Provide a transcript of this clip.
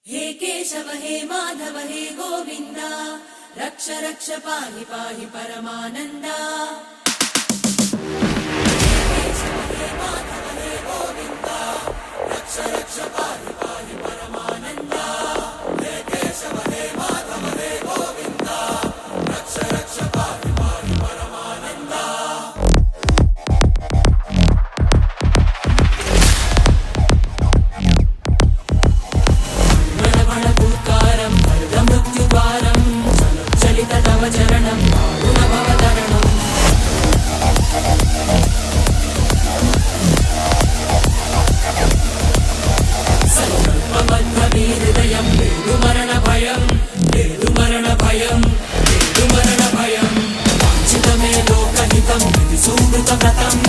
हे केशव हे माधव हे गोविन्द रक्ष रक्ष पाहि पाहि परमानन्दा। हे केशव हे माधव हे गोविन्द रक्ष रक्ष पाहि पाहि परमानन्दा। हे केशव हे माधव हे गोविन्द रक्ष रक्ष पाहि पाहि परमानन्दा। चरणं गुणभवतरणं संकल्पबद्धहृदयं मरणभयं मरणभयं मरणभयं वाञ्छितमे लोकहितं सुमृतव्रतम्